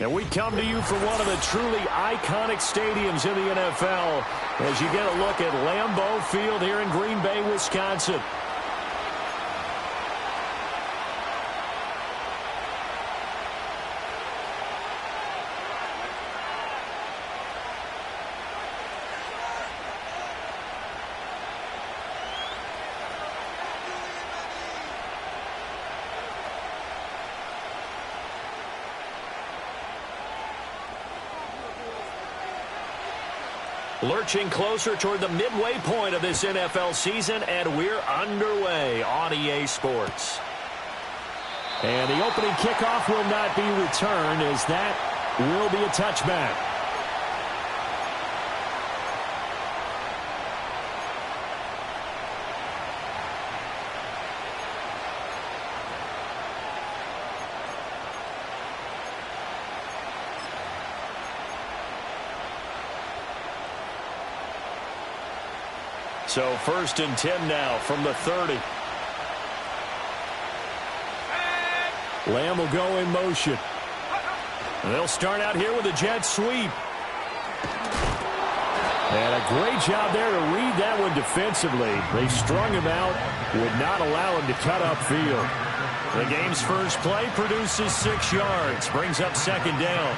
And we come to you from one of the truly iconic stadiums in the NFL as you get a look at Lambeau Field here in Green Bay, Wisconsin. Lurching closer toward the midway point of this NFL season, and we're underway on EA Sports. And the opening kickoff will not be returned, as that will be a touchback. So 1st and 10 now from the 30. Lamb will go in motion. And they'll start out here with a jet sweep. And a great job there to read that one defensively. They strung him out, would not allow him to cut upfield. The game's first play produces 6 yards, brings up 2nd down.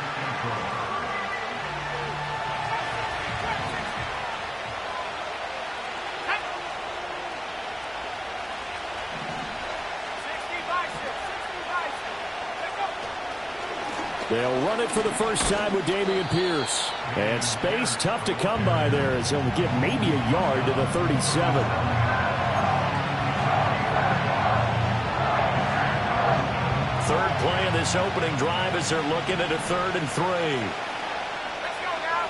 They'll run it for the first time with Dameon Pierce. And space tough to come by there as he'll give maybe a yard to the 37. Third play of this opening drive as they're looking at a 3rd and 3. Let's go now.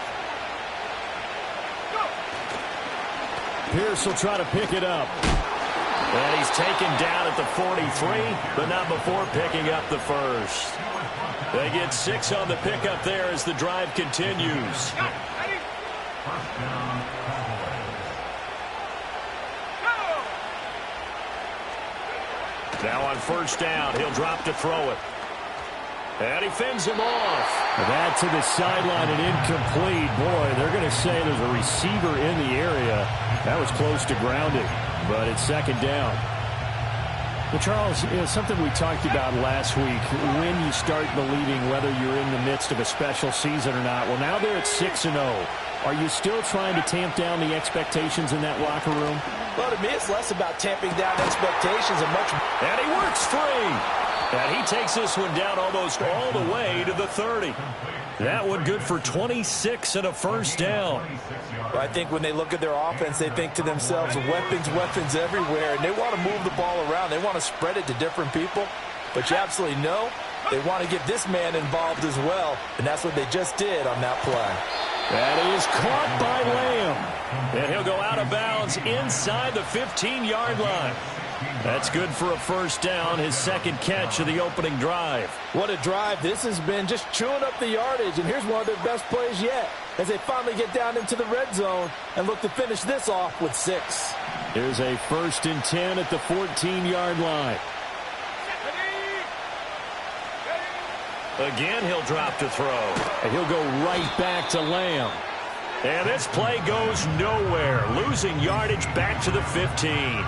Go. Pierce will try to pick it up. And he's taken down at the 43, but not before picking up the first. They get 6 on the pickup there as the drive continues. Now on 1st down, he'll drop to throw it. And he fends him off. That to the sideline and incomplete. Boy, they're going to say there's a receiver in the area. That was close to grounding, but it's 2nd down. Well, Charles, something we talked about last week, when you start believing whether you're in the midst of a special season or not. Well, now they're at 6-0. Are you still trying to tamp down the expectations in that locker room? Well, to me, it's less about tamping down expectations and much. And he works free. And he takes this one down almost all the way to the 30. That one good for 26 and a 1st down. Well, I think when they look at their offense, they think to themselves, weapons everywhere, and they want to move the ball around. They want to spread it to different people. But you absolutely know they want to get this man involved as well, and that's what they just did on that play. That is caught by Lamb. And he'll go out of bounds inside the 15-yard line. That's good for a 1st down, his 2nd catch of the opening drive. What a drive. This has been just chewing up the yardage, and here's one of their best plays yet as they finally get down into the red zone and look to finish this off with 6. Here's a 1st and 10 at the 14-yard line. Again, he'll drop to throw. And he'll go right back to Lamb. And this play goes nowhere, losing yardage back to the 15.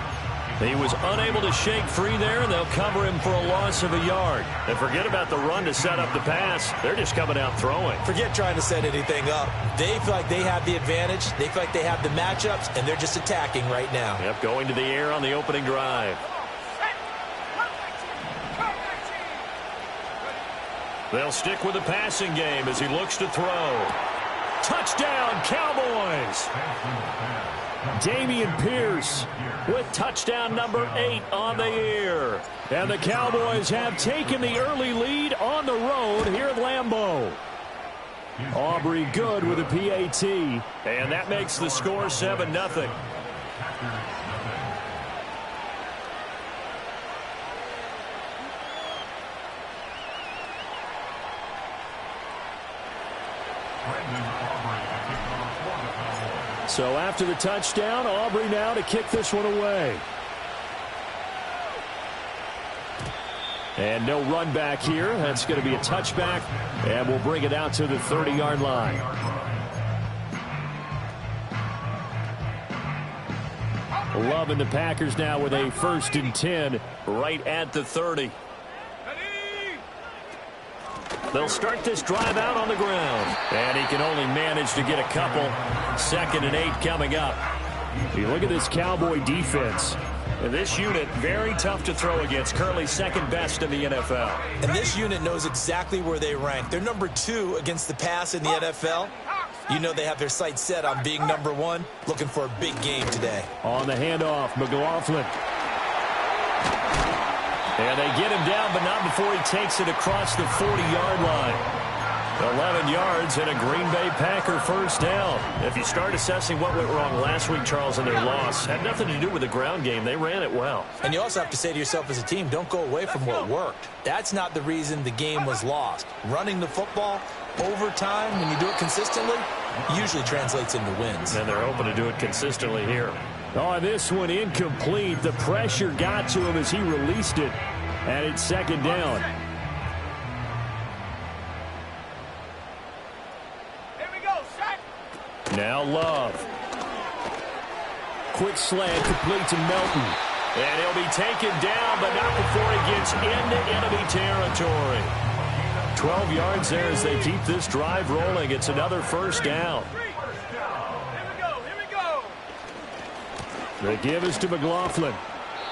He was unable to shake free there, and they'll cover him for a loss of a yard. And forget about the run to set up the pass. They're just coming out throwing. Forget trying to set anything up. They feel like they have the advantage. They feel like they have the matchups, and they're just attacking right now. Yep, going to the air on the opening drive. They'll stick with the passing game as he looks to throw. Touchdown, Cowboys! Dameon Pierce with touchdown number 8 on the year. And the Cowboys have taken the early lead on the road here at Lambeau. Aubrey good with a PAT. And that makes the score 7-0. So after the touchdown, Aubrey now to kick this one away. And no run back here. That's going to be a touchback, and we'll bring it out to the 30-yard line. Loving the Packers now with a 1st and 10 right at the 30. They'll start this drive out on the ground. And he can only manage to get a couple. 2nd and 8 coming up. You look at this Cowboy defense. And this unit, very tough to throw against. Currently 2nd best in the NFL. And this unit knows exactly where they rank. They're number 2 against the pass in the NFL. You know they have their sights set on being number 1, looking for a big game today. On the handoff, McLaughlin. And they get him down, but not before he takes it across the 40-yard line. 11 yards and a Green Bay Packer 1st down. If you start assessing what went wrong last week, Charles, in their loss, had nothing to do with the ground game. They ran it well. And you also have to say to yourself as a team, don't go away from what worked. That's not the reason the game was lost. Running the football over time, when you do it consistently, usually translates into wins. And they're hoping to do it consistently here. Oh, this one incomplete. The pressure got to him as he released it. And it's 2nd down. Here we go, set. Now Love. Quick slant complete to Melton. And he'll be taken down, but not before he gets into enemy territory. 12 yards there as they keep this drive rolling. It's another 1st down. Here we go. The give is to McLaughlin.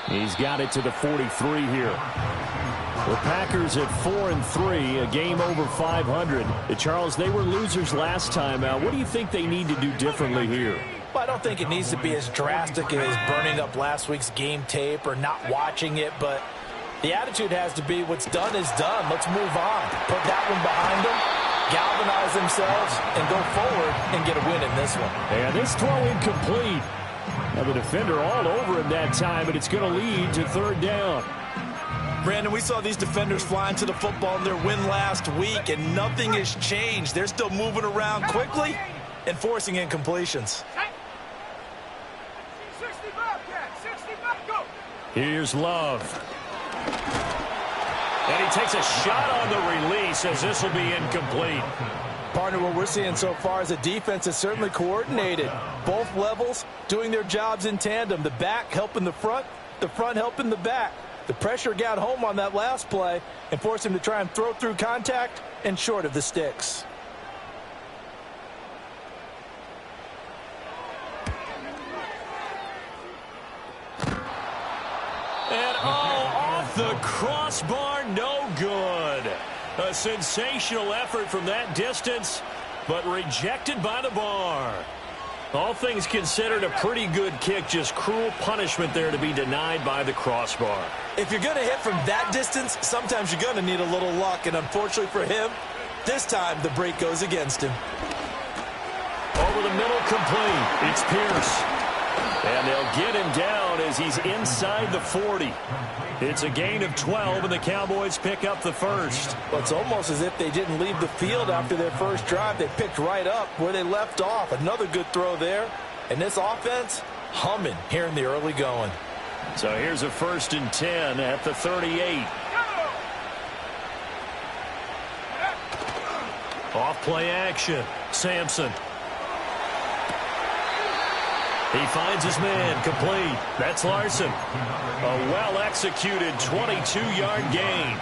He's got it to the 43 here. The Packers at 4-3, a game over 500. Charles, they were losers last time out. What do you think they need to do differently here? Well, I don't think it needs to be as drastic as burning up last week's game tape or not watching it, but the attitude has to be what's done is done. Let's move on. Put that one behind them, galvanize themselves, and go forward and get a win in this one. And this throw incomplete. Now the defender all over him that time, but it's going to lead to 3rd down. Brandon, we saw these defenders flying to the football in their win last week, and nothing has changed. They're still moving around quickly and forcing incompletions. 65, go. Here's Love. And he takes a shot on the release as this will be incomplete. Partner, what we're seeing so far is a defense that's certainly coordinated. Both levels doing their jobs in tandem. The back helping the front helping the back. The pressure got home on that last play and forced him to try and throw through contact and short of the sticks. And off the crossbar, no good. A sensational effort from that distance, but rejected by the bar. All things considered, a pretty good kick, just cruel punishment there to be denied by the crossbar. If you're going to hit from that distance, sometimes you're going to need a little luck, and unfortunately for him, this time the break goes against him. Over the middle, complete. It's Pierce. And they'll get him down as he's inside the 40. It's a gain of 12, and the Cowboys pick up the 1st. Well, it's almost as if they didn't leave the field after their first drive. They picked right up where they left off. Another good throw there. And this offense, humming here in the early going. So here's a 1st and 10 at the 38. Off play action. Sampson. He finds his man, complete. That's Larson. A well-executed 22-yard gain.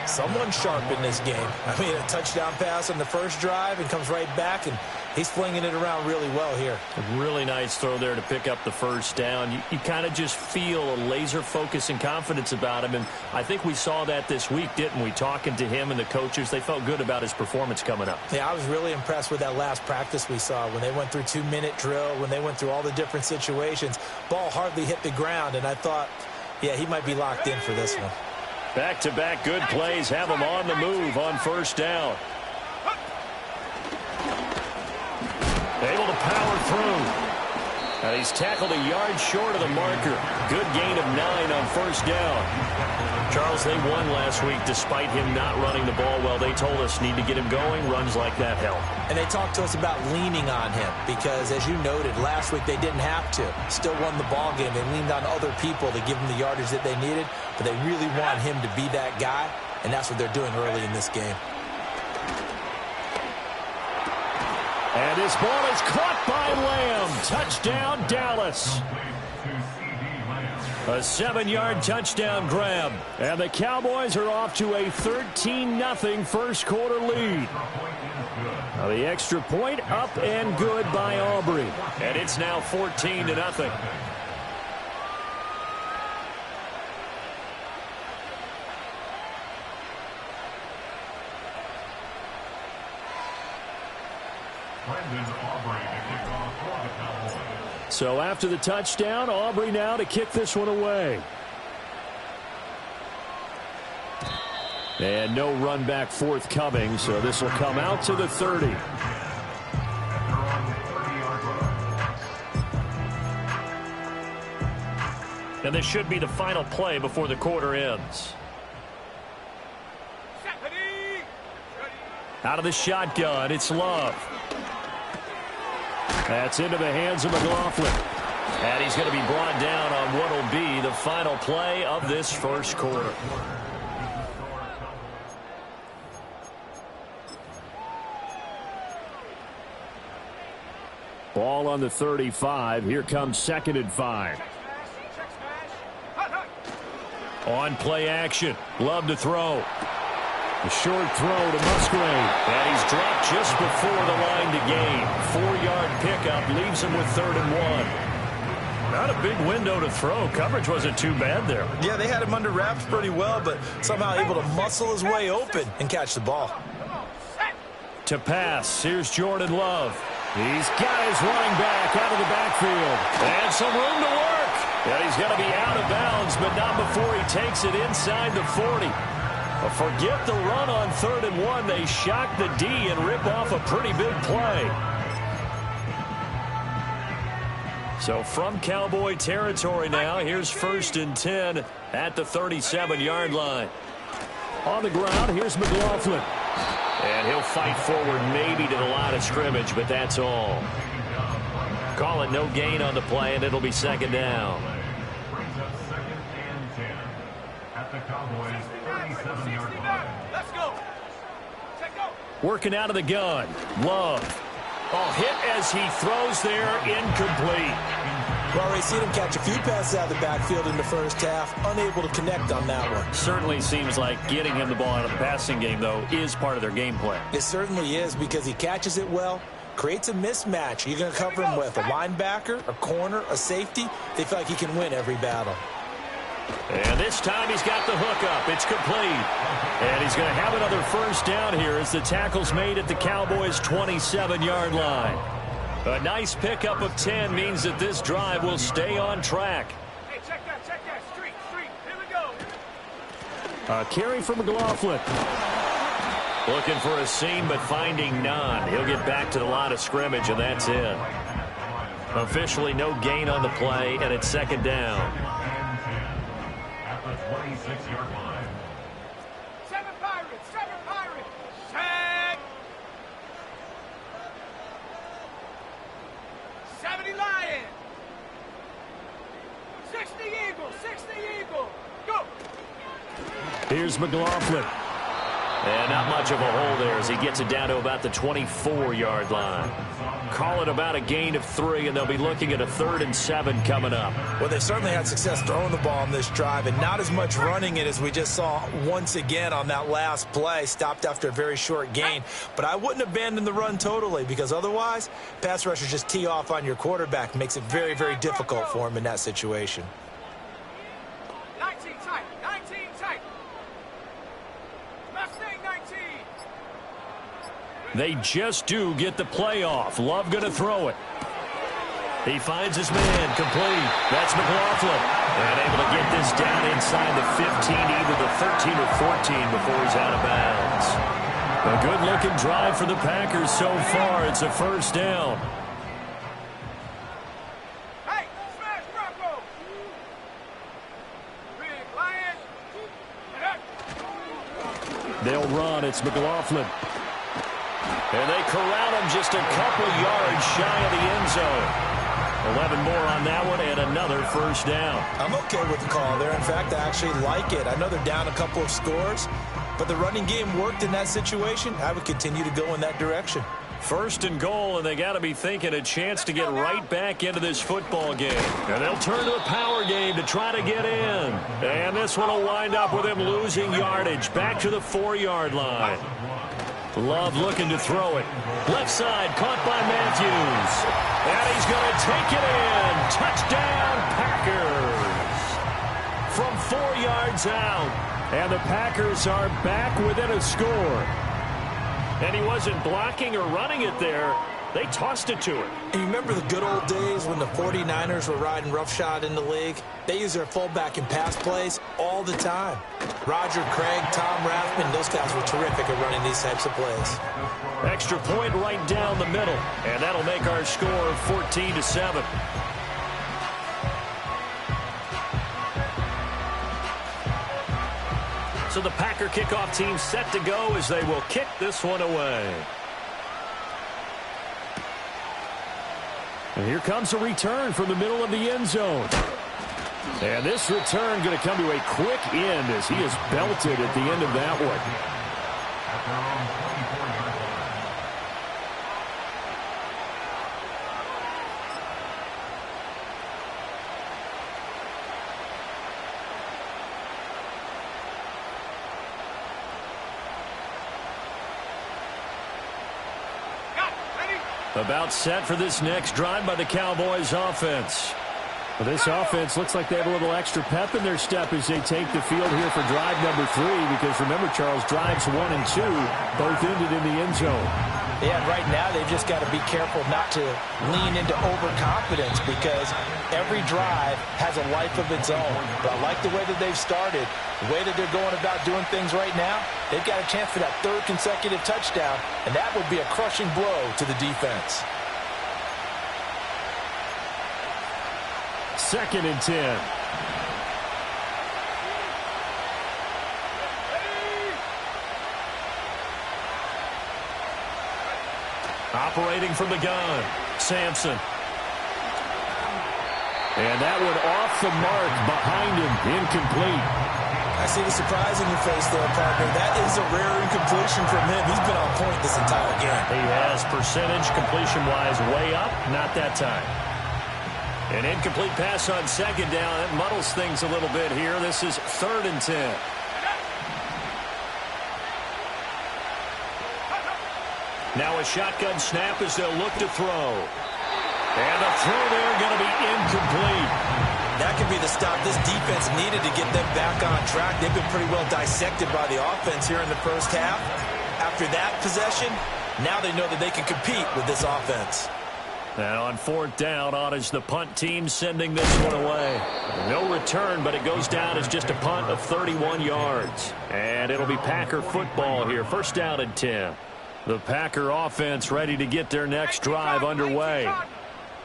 Someone sharp in this game. I mean, a touchdown pass on the first drive and comes right back, and he's flinging it around really well here. A really nice throw there to pick up the 1st down. You kind of just feel a laser focus and confidence about him, and I think we saw that this week, didn't we? Talking to him and the coaches, they felt good about his performance coming up. Yeah, I was really impressed with that last practice we saw when they went through 2-minute drill, when they went through all the different situations. Ball hardly hit the ground, and I thought, yeah, he might be locked in for this one. Back-to-back good plays have him on the move on 1st down. Able to power through. And he's tackled a yard short of the marker. Good gain of 9 on 1st down. Charles, they won last week despite him not running the ball well. They told us need to get him going. Runs like that help. And they talked to us about leaning on him because, as you noted, last week they didn't have to. Still won the ball game. They leaned on other people to give them the yardage that they needed, but they really want him to be that guy, and that's what they're doing early in this game. And this ball is caught by Lamb. Touchdown, Dallas. A 7-yard touchdown grab. And the Cowboys are off to a 13-0 first quarter lead. Now the extra point up and good by Aubrey. And it's now 14-0. So after the touchdown, Aubrey now to kick this one away. And no run back forthcoming, so this will come out to the 30. And this should be the final play before the quarter ends. Out of the shotgun, it's Love. That's into the hands of McLaughlin. And he's going to be brought down on what will be the final play of this first quarter. Ball on the 35. Here comes 2nd and 5. On play action. Love to throw. A short throw to Musgrave. And he's dropped just before the line to gain. 4-yard pickup leaves him with 3rd and 1. Not a big window to throw. Coverage wasn't too bad there. Yeah, they had him under wraps pretty well, but somehow able to muscle his way open and catch the ball. To pass, here's Jordan Love. He's got his running back out of the backfield. And some room to work. And he's going to be out of bounds, but not before he takes it inside the 40. Forget the run on 3rd and 1. They shock the D and rip off a pretty big play. So from Cowboy territory now, here's 1st and 10 at the 37-yard line. On the ground, here's McLaughlin. And he'll fight forward maybe to the line of scrimmage, but that's all. Call it no gain on the play, and it'll be 2nd down. Brings up 2nd and 10 at the Cowboys' 37-yard line. Let's go. Working out of the gun. Love. Oh, hit as he throws there, incomplete. Well, we've seen him catch a few passes out of the backfield in the first half, unable to connect on that one. Certainly seems like getting him the ball out of the passing game, though, is part of their game plan. It certainly is because he catches it well, creates a mismatch. You're going to cover him with a linebacker, a corner, a safety. They feel like he can win every battle. And this time he's got the hook up. It's complete. And he's going to have another 1st down here as the tackle's made at the Cowboys' 27-yard line. A nice pickup of 10 means that this drive will stay on track. Hey, check that. Street. Here we go. A carry for McLaughlin. Looking for a seam, but finding none. He'll get back to the line of scrimmage, and that's it. Officially no gain on the play, and it's 2nd down. At the 26-yard line. 7 Pirates. Set. 70 Lions. 60 Eagle. Go. Here's McLaughlin. And not much of a hole there as he gets it down to about the 24-yard line. Call it about a gain of 3, and they'll be looking at a 3rd and 7 coming up. Well, they certainly had success throwing the ball on this drive and not as much running it as we just saw once again on that last play. Stopped after a very short gain. But I wouldn't abandon the run totally because otherwise, pass rushers just tee off on your quarterback. Makes it very, very difficult for him in that situation. 19 tight. Mustang 19. They just do get the playoff. Love going to throw it. He finds his man, complete. That's McLaughlin. And able to get this down inside the 15, either the 13 or 14 before he's out of bounds. A good-looking drive for the Packers so far. It's a 1st down. Hey, smash Bronco. Big Lion. They'll run. It's McLaughlin. And they corral him just a couple yards shy of the end zone. 11 more on that one and another first down. I'm okay with the call there. In fact, I actually like it. I know they're down a couple of scores, but the running game worked in that situation. I would continue to go in that direction. First and goal, and they got to be thinking a chance to get right back into this football game. And they'll turn to a power game to try to get in. And this one will wind up with him losing yardage back to the 4-yard line. Love looking to throw it. Left side, caught by Matthews. And he's going to take it in. Touchdown, Packers. From 4 yards out. And the Packers are back within a score. And he wasn't blocking or running it there. They tossed it to him. And you remember the good old days when the 49ers were riding roughshod in the league? They use their fullback in pass plays all the time. Roger Craig, Tom Rathman, those guys were terrific at running these types of plays. Extra point right down the middle. And that'll make our score 14-7. So the Packer kickoff team set to go as they will kick this one away. And here comes a return from the middle of the end zone. And this return going to come to a quick end as he is belted at the end of that one. About set for this next drive by the Cowboys offense. Well, this offense looks like they have a little extra pep in their step as they take the field here for drive number 3, because remember, Charles, drives 1 and 2 both ended in the end zone. Yeah, and right now they've just got to be careful not to lean into overconfidence, because every drive has a life of its own. But I like the way that they've started, the way that they're going about doing things right now. They've got a chance for that 3rd consecutive touchdown, and that would be a crushing blow to the defense. 2nd and 10. Operating from the gun, Sampson. And that one off the mark behind him, incomplete. I see the surprise in your face there, partner. That is a rare incompletion from him. He's been on point this entire game. He has, percentage completion-wise way up, not that time. An incomplete pass on 2nd down. That muddles things a little bit here. This is 3rd and 10. Now a shotgun snap as they'll look to throw. And the throw there going to be incomplete. That could be the stop this defense needed to get them back on track. They've been pretty well dissected by the offense here in the first half. After that possession, now they know that they can compete with this offense. And on 4th down, on is the punt team sending this one away. No return, but it goes down as just a punt of 31 yards. And it'll be Packer football here. 1st down and 10. The Packer offense ready to get their next drive underway.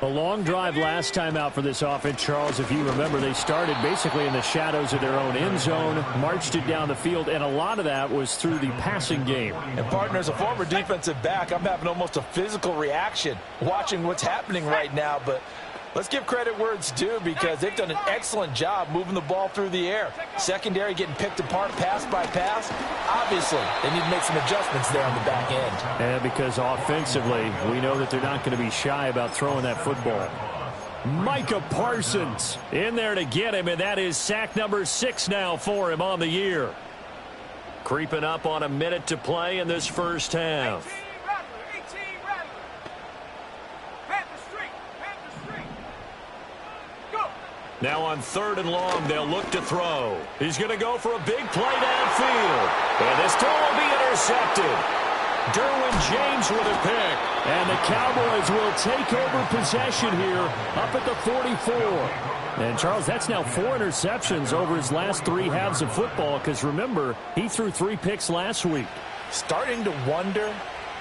A long drive last time out for this offense, Charles. If you remember, they started basically in the shadows of their own end zone, marched it down the field, and a lot of that was through the passing game. And, partner, as a former defensive back, I'm having almost a physical reaction watching what's happening right now. But let's give credit where it's due, because they've done an excellent job moving the ball through the air. Secondary getting picked apart pass by pass. Obviously, they need to make some adjustments there on the back end. And because offensively, we know that they're not going to be shy about throwing that football. Micah Parsons in there to get him, and that is sack number 6 now for him on the year. Creeping up on a minute to play in this first half. Now on 3rd and long, they'll look to throw. He's going to go for a big play downfield. And this throw will be intercepted. Derwin James with a pick. And the Cowboys will take over possession here up at the 44. And, Charles, that's now 4 interceptions over his last 3 halves of football, because, remember, he threw 3 picks last week. Starting to wonder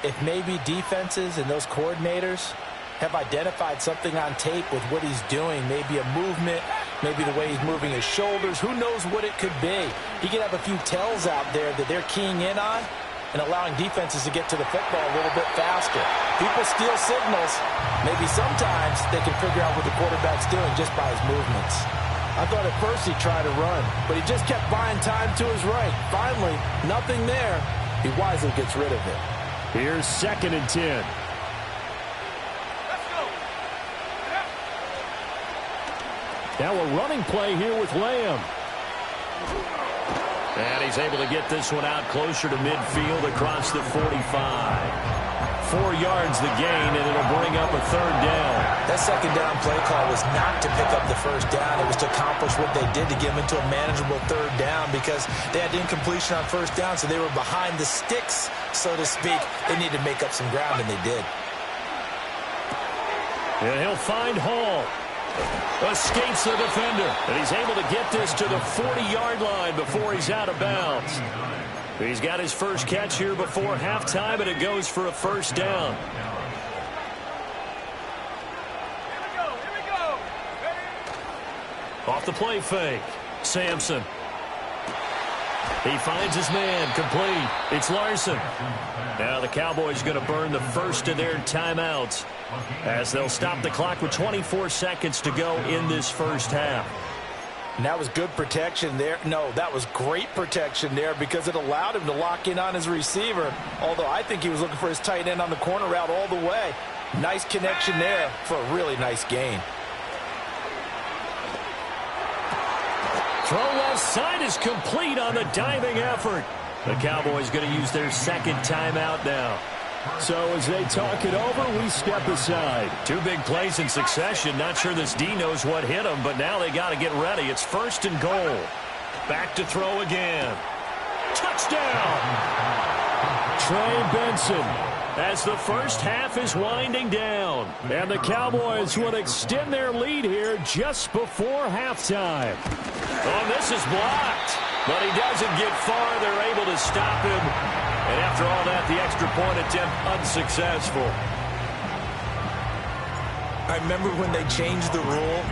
if maybe defenses and those coordinators have identified something on tape with what he's doing, maybe a movement maybe the way he's moving his shoulders. Who knows what it could be? He could have a few tells out there that they're keying in on and allowing defenses to get to the football a little bit faster. People steal signals. Maybe sometimes they can figure out what the quarterback's doing just by his movements. I thought at first he'd try to run, but he just kept buying time to his right. Finally, nothing there. He wisely gets rid of it. Here's 2nd and 10. Now a running play here with Lamb. And he's able to get this one out closer to midfield across the 45. 4 yards the gain, and it'll bring up a 3rd down. That 2nd down play call was not to pick up the 1st down. It was to accomplish what they did to get them into a manageable 3rd down because they had incompletion on 1st down, so they were behind the sticks, so to speak. They needed to make up some ground, and they did. And he'll find Hall. Escapes the defender, and he's able to get this to the 40-yard line before he's out of bounds. He's got his first catch here before halftime, and it goes for a 1st down. Here we go. Off the play fake, Sampson. He finds his man, complete. It's Larson. Now the Cowboys going to burn the first of their timeouts as they'll stop the clock with 24 seconds to go in this first half. And that was good protection there. No, that was great protection there because it allowed him to lock in on his receiver, although I think he was looking for his tight end on the corner route all the way. Nice connection there for a really nice gain. Throw left side is complete on the diving effort. The Cowboys going to use their 2nd timeout now. So as they talk it over, we step aside. 2 big plays in succession. Not sure this D knows what hit him, but now they got to get ready. It's 1st and goal. Back to throw again. Touchdown! Trey Benson as the first half is winding down. And the Cowboys will extend their lead here just before halftime. Oh, this is blocked. But he doesn't get far. They're able to stop him. And after all that, the extra point attempt unsuccessful. I remember when they changed the rule,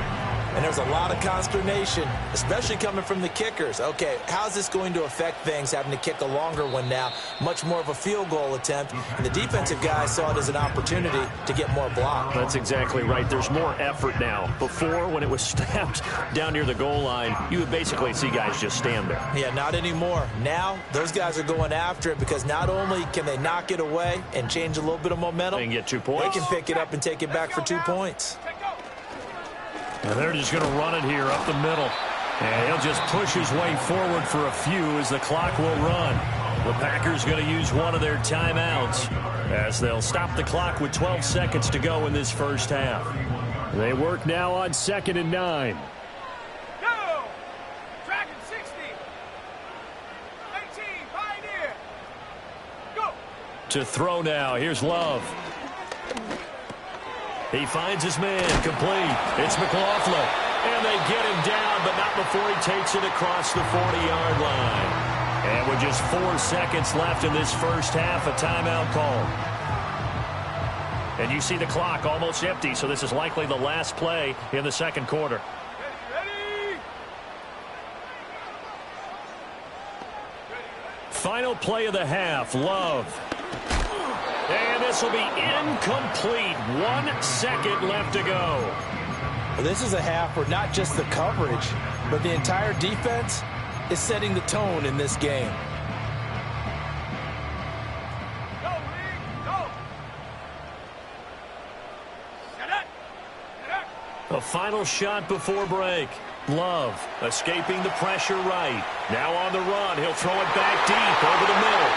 and there was a lot of consternation, especially coming from the kickers. Okay, how's this going to affect things, having to kick a longer one now? Much more of a field goal attempt, and the defensive guys saw it as an opportunity to get more block. That's exactly right. There's more effort now. Before, when it was snapped down near the goal line, you would basically see guys just stand there. Yeah, not anymore. Now, those guys are going after it because not only can they knock it away and change a little bit of momentum, They can get 2 points. they can pick it up and take it back for 2 points. And they're just going to run it here up the middle. And he'll just push his way forward for a few as the clock will run. The Packers going to use one of their timeouts as they'll stop the clock with 12 seconds to go in this first half. They work now on 2nd and 9. Go! Dragon 60. 18, Pioneer. Go! To throw now. Here's Love. He finds his man, complete. It's McLaughlin. And they get him down, but not before he takes it across the 40-yard line. And with just 4 seconds left in this first half, a timeout call. And you see the clock almost empty, so this is likely the last play in the 2nd quarter. Ready? Final play of the half, Love. And this will be incomplete. 1 second left to go. Well, this is a half where not just the coverage, but the entire defense is setting the tone in this game. Go, Lee! Go! Get it! Get it! A final shot before break. Love escaping the pressure right. Now on the run. He'll throw it back deep over the middle.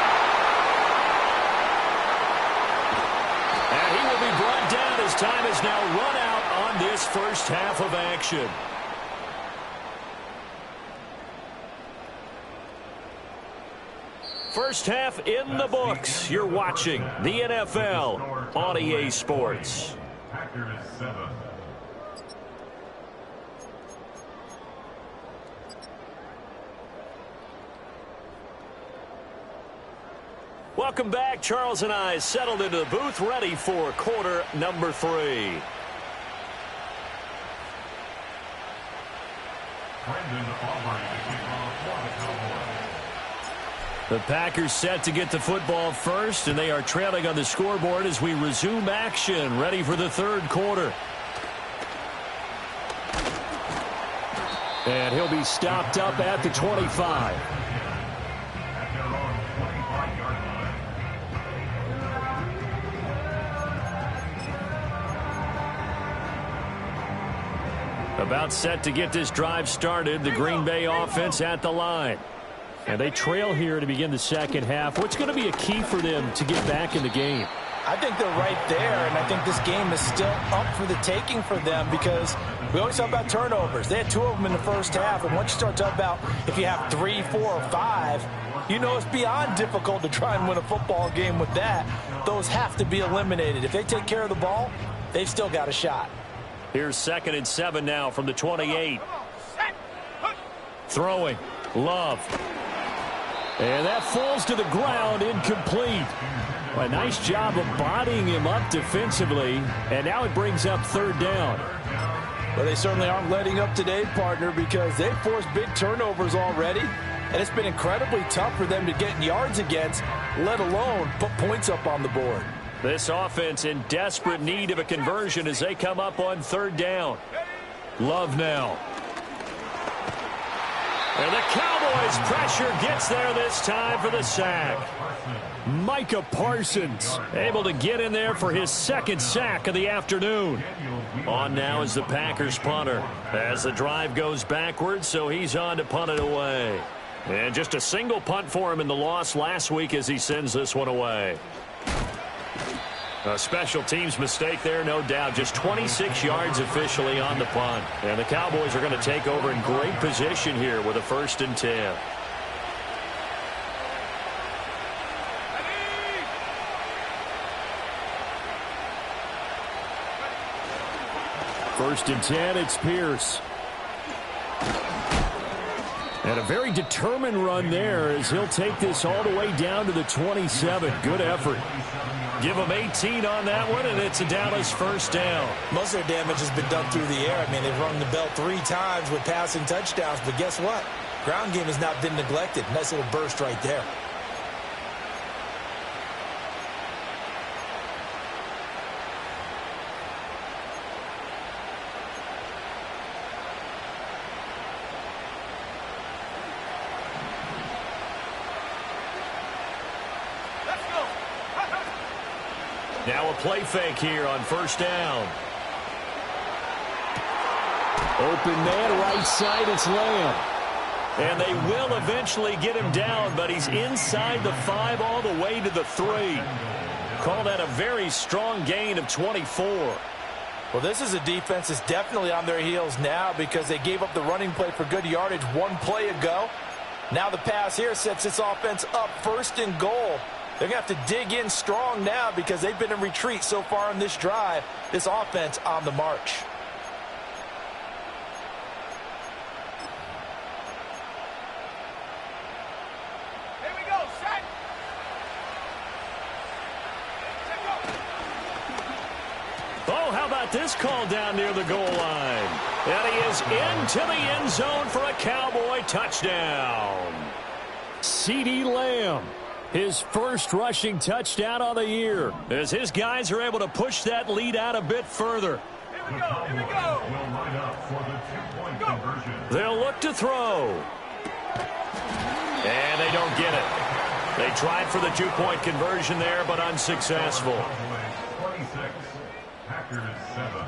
And he will be brought down as time is now run out on this first half of action. First half in the books. You're watching the NFL on EA Sports. Packers 7. Welcome back. Charles and I settled into the booth, ready for quarter number 3. The Packers set to get the football first, and they are trailing on the scoreboard as we resume action, ready for the third quarter. And he'll be stopped up at the 25. About set to get this drive started, the Green Bay offense at the line. And they trail here to begin the second half. What's going to be a key for them to get back in the game? I think they're right there, and I think this game is still up for the taking for them because we always talk about turnovers. They had 2 of them in the first half, and once you start talking about if you have 3, 4, or 5, you know it's beyond difficult to try and win a football game with that. Those have to be eliminated. If they take care of the ball, they've still got a shot. Here's 2nd and 7 now from the 28. Throwing. Love. And that falls to the ground, incomplete. A nice job of bodying him up defensively, and now it brings up 3rd down. Well, they certainly aren't letting up today, partner, because they've forced big turnovers already, and it's been incredibly tough for them to get yards against, let alone put points up on the board. This offense in desperate need of a conversion as they come up on 3rd down. Love now. And the Cowboys' pressure gets there this time for the sack. Micah Parsons able to get in there for his 2nd sack of the afternoon. On now is the Packers punter as the drive goes backwards, so he's on to punt it away. And just a single punt for him in the loss last week as he sends this one away. A special teams mistake there, no doubt. Just 26 yards officially on the punt. And the Cowboys are going to take over in great position here with a 1st and 10. First and 10, it's Pierce. And a very determined run there as he'll take this all the way down to the 27. Good effort. Give them 18 on that one, and it's a Dallas 1st down. Most of their damage has been done through the air. I mean, they've rung the bell 3 times with passing touchdowns, but guess what? Ground game has not been neglected. Nice little burst right there. Now a play fake here on 1st down. Open man, right side, it's Lamb. And they will eventually get him down, but he's inside the 5 all the way to the 3. Call that a very strong gain of 24. Well, this is a defense that's definitely on their heels now because they gave up the running play for good yardage 1 play ago. Now the pass here sets this offense up 1st and goal. They're going to have to dig in strong now because they've been in retreat so far in this drive. This offense on the march. Here we go, set. Oh, how about this call down near the goal line? And he is into the end zone for a Cowboy touchdown. CeeDee Lamb. His 1st rushing touchdown of the year as his guys are able to push that lead out a bit further. Here we go, here we go. Will line up for the 2-point conversion. They'll look to throw. And they don't get it. They tried for the 2-point conversion there, but unsuccessful. 26, Packers 7.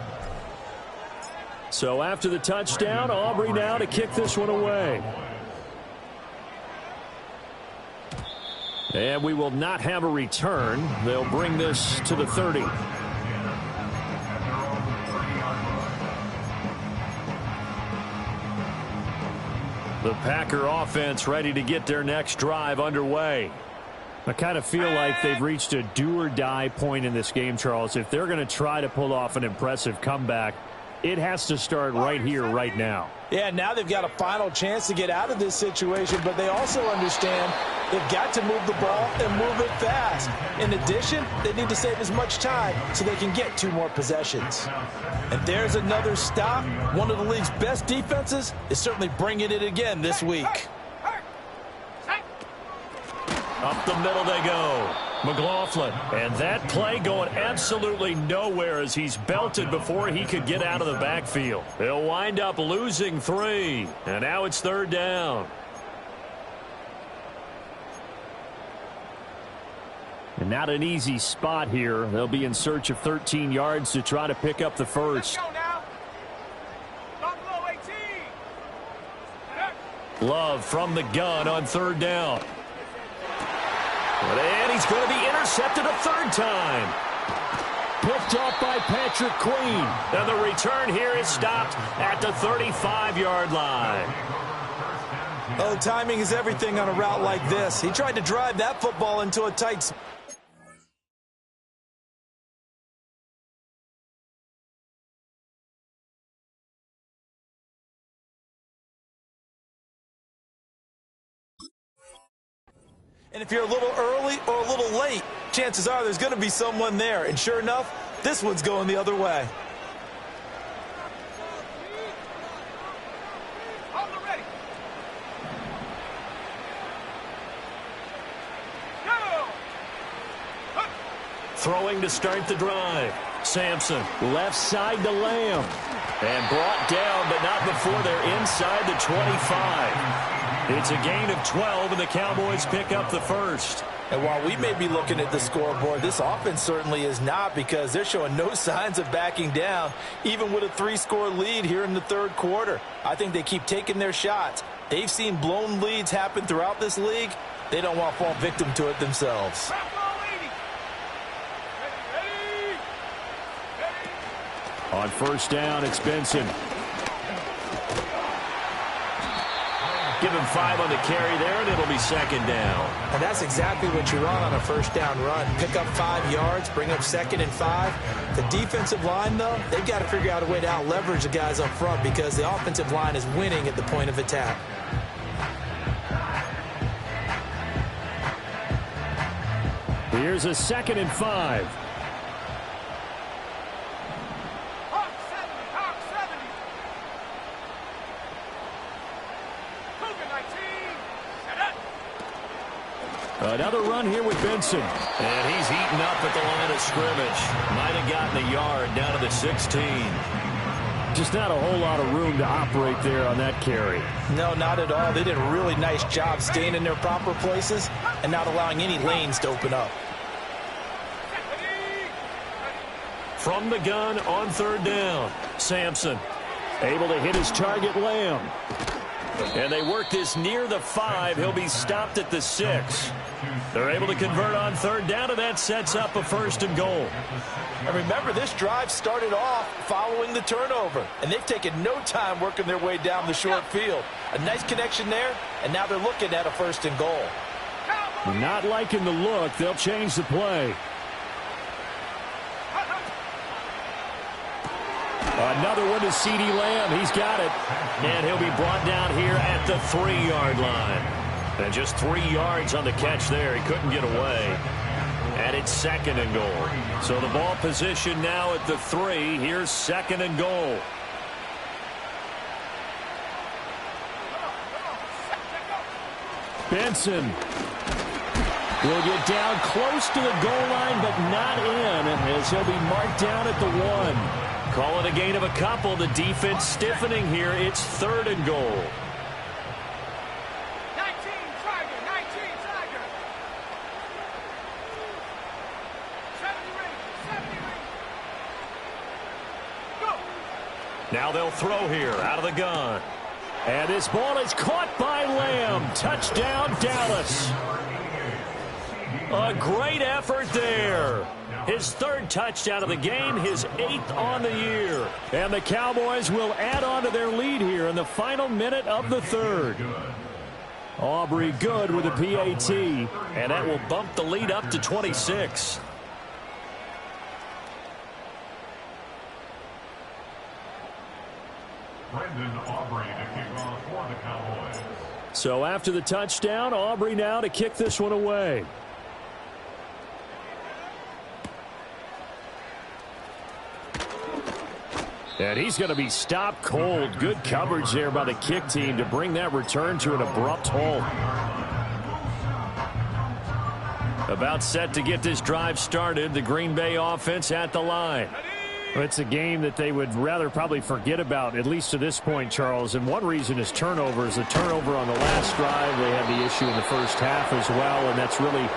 So after the touchdown, Aubrey now to kick this one away. And we will not have a return. They'll bring this to the 30. The Packer offense ready to get their next drive underway. I kind of feel like they've reached a do-or-die point in this game, Charles. If they're going to try to pull off an impressive comeback, it has to start right here, right now. Yeah, now they've got a final chance to get out of this situation, but they also understand They've got to move the ball and move it fast. In addition, they need to save as much time so they can get 2 more possessions. And there's another stop. One of the league's best defenses is certainly bringing it again this week. Up the middle they go. McLaughlin. And that play going absolutely nowhere as he's belted before he could get out of the backfield. They'll wind up losing 3. And now it's 3rd down. And not an easy spot here. They'll be in search of 13 yards to try to pick up the first. Let's go now. Not below 18. Love from the gun on 3rd down. And he's going to be intercepted a 3rd time. Picked off by Patrick Queen. And the return here is stopped at the 35-yard line. Oh, timing is everything on a route like this. He tried to drive that football into a tight spot. And if you're a little early or a little late, chances are there's going to be someone there. And sure enough, this one's going the other way. Ready. Go. Throwing to start the drive. Sampson, left side to Lamb. And brought down, but not before they're inside the 25. It's a gain of 12, and the Cowboys pick up the first. And while we may be looking at the scoreboard, this offense certainly is not, because they're showing no signs of backing down, even with a 3-score lead here in the 3rd quarter. I think they keep taking their shots. They've seen blown leads happen throughout this league. They don't want to fall victim to it themselves. On 1st down, it's Benson. Give him 5 on the carry there, and it'll be 2nd down. And that's exactly what you want on a 1st down run. Pick up 5 yards, bring up 2nd and 5. The defensive line, though, they've got to figure out a way to out-leverage the guys up front, because the offensive line is winning at the point of attack. Here's a 2nd and 5. Another run here with Benson. And he's eaten up at the line of scrimmage. Might have gotten a yard down to the 16. Just not a whole lot of room to operate there on that carry. No, not at all. They did a really nice job staying in their proper places and not allowing any lanes to open up. From the gun on 3rd down. Sampson able to hit his target, Lamb. And they work this near the 5. He'll be stopped at the 6. They're able to convert on 3rd down, and that sets up a 1st and goal. And remember, this drive started off following the turnover, and they've taken no time working their way down the short field. A nice connection there, and now they're looking at a 1st and goal. Not liking the look. They'll change the play. Another one to CeeDee Lamb. He's got it. And he'll be brought down here at the 3-yard line. And just 3 yards on the catch there. He couldn't get away. And it's 2nd and goal. So the ball position now at the 3. Here's 2nd and goal. Benson will get down close to the goal line, but not in, as he'll be marked down at the 1. Call it a gain of a couple. The defense stiffening here. It's 3rd and goal. 19, Tiger, 19, Tiger. 70 ring. Go. Now they'll throw here out of the gun. And this ball is caught by Lamb. Touchdown, Dallas. A great effort there. His 3rd touchdown of the game, his 8th on the year. And the Cowboys will add on to their lead here in the final minute of the 3rd. Aubrey good with a PAT, and that will bump the lead up to 26. Brendan Aubrey to kick off for the Cowboys. So after the touchdown, Aubrey now to kick this one away. And he's going to be stopped cold. Good coverage there by the kick team to bring that return to an abrupt halt. About set to get this drive started. The Green Bay offense at the line. It's a game that they would rather probably forget about, at least to this point, Charles. And one reason is turnovers. A turnover on the last drive. They had the issue in the first half as well. And that's really,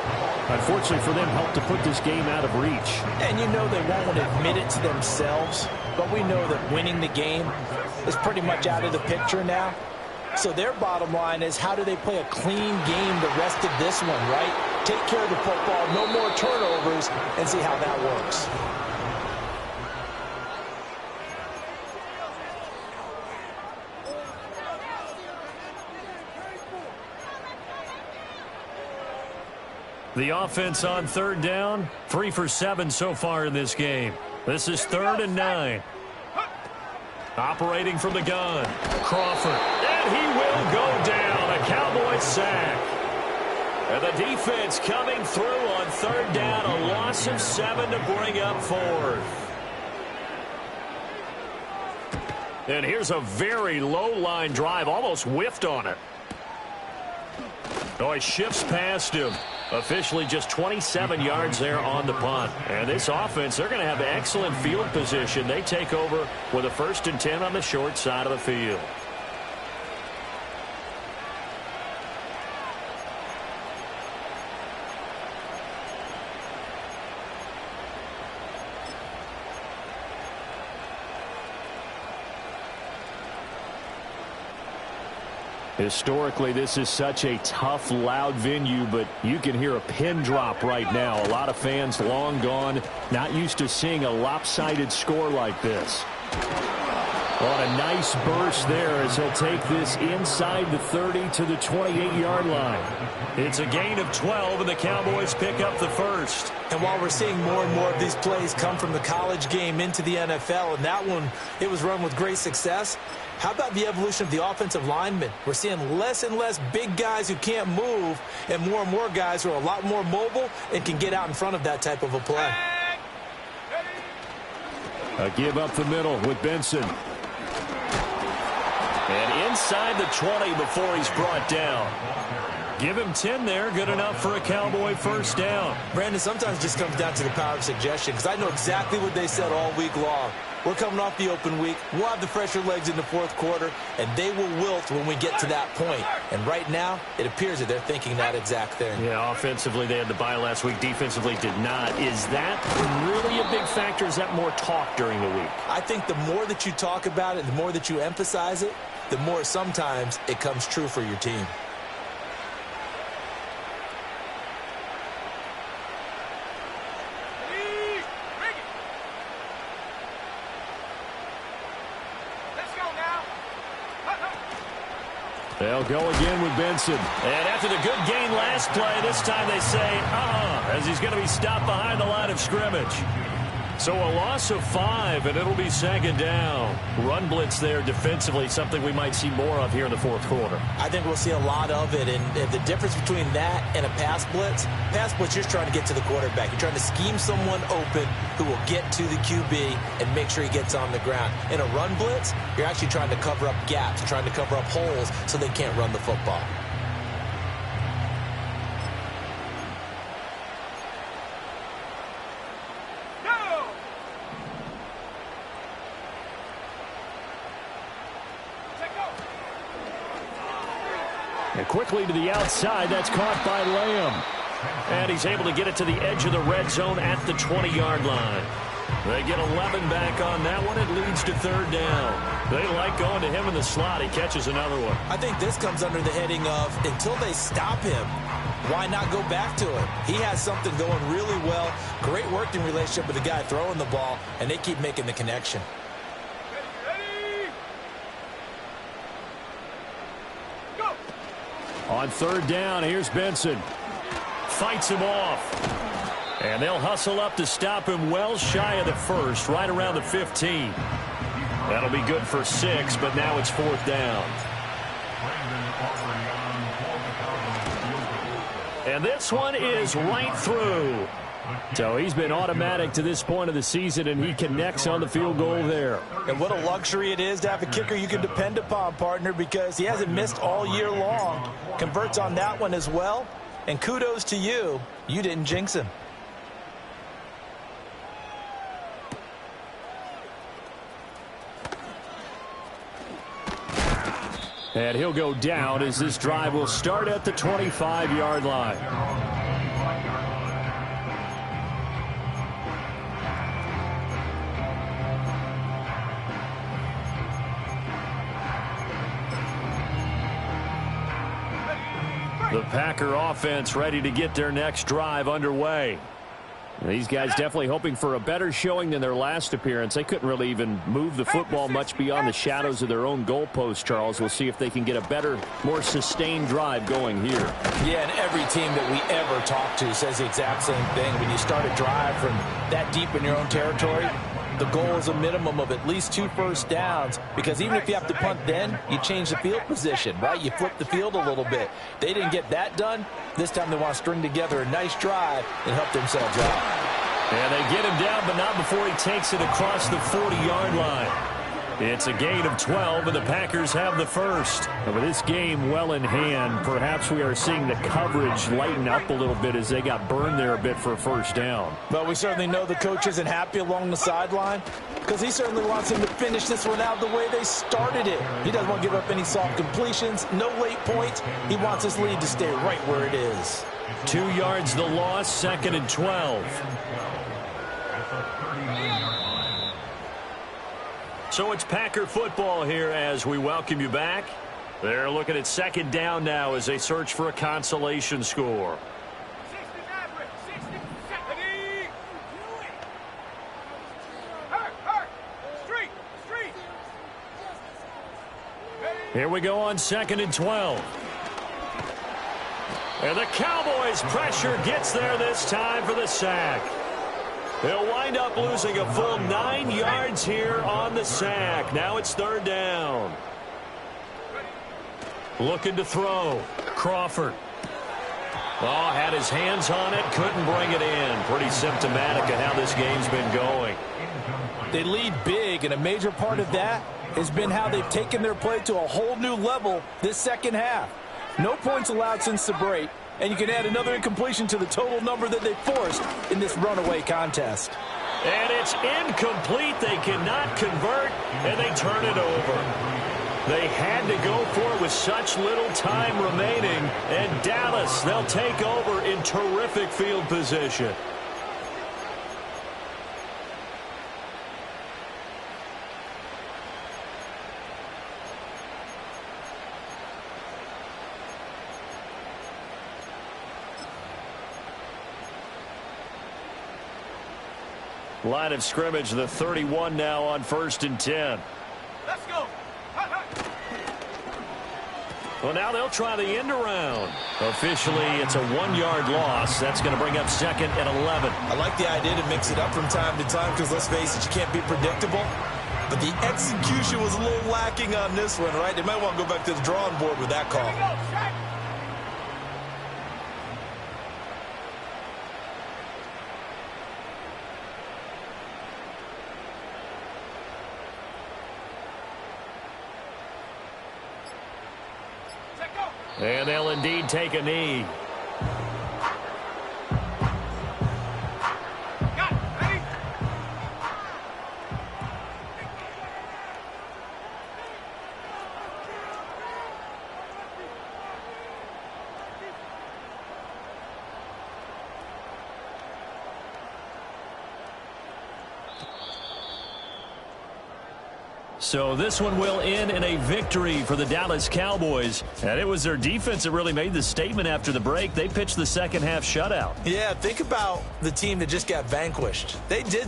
unfortunately for them, helped to put this game out of reach. And you know they won't admit it to themselves. But we know that winning the game is pretty much out of the picture now. So their bottom line is, how do they play a clean game the rest of this one, right? Take care of the football, no more turnovers, and see how that works. The offense on third down, 3 for 7 so far in this game. This is 3rd and 9. Operating from the gun, Crawford. And he will go down. A Cowboys sack. And the defense coming through on 3rd down. A loss of 7 to bring up 4th. And here's a very low-line drive. Almost whiffed on it. Oh, he shifts past him. Officially just 27 yards there on the punt. And this offense, they're going to have excellent field position. They take over with a 1st and 10 on the short side of the field. Historically, this is such a tough, loud venue, but you can hear a pin drop right now. A lot of fans long gone, not used to seeing a lopsided score like this. On a nice burst there as he'll take this inside the 30 to the 28-yard line. It's a gain of 12, and the Cowboys pick up the 1st. And while we're seeing more and more of these plays come from the college game into the NFL, and that one, it was run with great success, how about the evolution of the offensive linemen? We're seeing less and less big guys who can't move and more guys who are a lot more mobile and can get out in front of that type of a play. A give up the middle with Benson. And inside the 20 before he's brought down. Give him 10 there. Good enough for a Cowboy 1st down. Brandon, sometimes it just comes down to the power of suggestion, because I know exactly what they said all week long. We're coming off the open week. We'll have the fresher legs in the 4th quarter, and they will wilt when we get to that point. And right now, it appears that they're thinking that exact thing. Yeah, offensively, they had the bye last week. Defensively, did not. Is that really a big factor? Is that more talk during the week? I think the more that you talk about it, the more that you emphasize it, the more sometimes it comes true for your team. They'll go again with Benson. And after the good gain last play, this time they say, as he's going to be stopped behind the line of scrimmage. So a loss of 5, and it'll be 2nd down. Run blitz there defensively, something we might see more of here in the 4th quarter. I think we'll see a lot of it, and the difference between that and a pass blitz, you're just trying to get to the quarterback. You're trying to scheme someone open who will get to the QB and make sure he gets on the ground. In a run blitz, you're actually trying to cover up gaps, trying to cover up holes so they can't run the football. And quickly to the outside, that's caught by Lamb. And he's able to get it to the edge of the red zone at the 20-yard line. They get 11 back on that one. It leads to 3rd down. They like going to him in the slot. He catches another one. I think this comes under the heading of, until they stop him, why not go back to him? He has something going really well. Great working relationship with the guy throwing the ball, and they keep making the connection. On 3rd down, here's Benson. Fights him off. And they'll hustle up to stop him well shy of the 1st, right around the 15. That'll be good for 6, but now it's 4th down. And this one is right through. So he's been automatic to this point of the season, and he connects on the field goal there. And what a luxury it is to have a kicker you can depend upon, partner, because he hasn't missed all year long. Converts on that one as well. And kudos to you. You didn't jinx him. And he'll go down as this drive will start at the 25-yard line. The Packer offense ready to get their next drive underway. These guys definitely hoping for a better showing than their last appearance. They couldn't really even move the football much beyond the shadows of their own goalpost, Charles. We'll see if they can get a better, more sustained drive going here. Yeah, and every team that we ever talk to says the exact same thing. When you start a drive from that deep in your own territory, the goal is a minimum of at least 2 first downs, because even if you have to punt then, you change the field position, right? You flip the field a little bit. They didn't get that done. This time they want to string together a nice drive and help themselves out. And they get him down, but not before he takes it across the 40-yard line. It's a gain of 12, and the Packers have the first. And with this game well in hand, perhaps we are seeing the coverage lighten up a little bit as they got burned there a bit for a first down. But we certainly know the coach isn't happy along the sideline, because he certainly wants him to finish this one out the way they started it. He doesn't want to give up any soft completions, no late points. He wants his lead to stay right where it is. 2 yards the loss, 2nd and 12. So it's Packer football here as we welcome you back. They're looking at 2nd down now as they search for a consolation score. Here we go on 2nd and 12. And the Cowboys pressure gets there this time for the sack. They'll wind up losing a full 9 yards here on the sack. Now it's 3rd down. Looking to throw. Crawford. Oh, had his hands on it. Couldn't bring it in. Pretty symptomatic of how this game's been going. They lead big, and a major part of that has been how they've taken their play to a whole new level this second half. No points allowed since the break. And you can add another incompletion to the total number that they forced in this runaway contest. And it's incomplete. They cannot convert, and they turn it over. They had to go for it with such little time remaining. And Dallas, they'll take over in terrific field position. Line of scrimmage, the 31 now on 1st and 10. Let's go. Well, now they'll try the end around. Officially, it's a 1-yard loss. That's going to bring up 2nd and 11. I like the idea to mix it up from time to time because, let's face it, you can't be predictable. But the execution was a little lacking on this one, right? They might want to go back to the drawing board with that call. And they'll indeed take a knee. So this one will end in a victory for the Dallas Cowboys. And it was their defense that really made the statement after the break. They pitched the second half shutout. Yeah, think about the team that just got vanquished. They did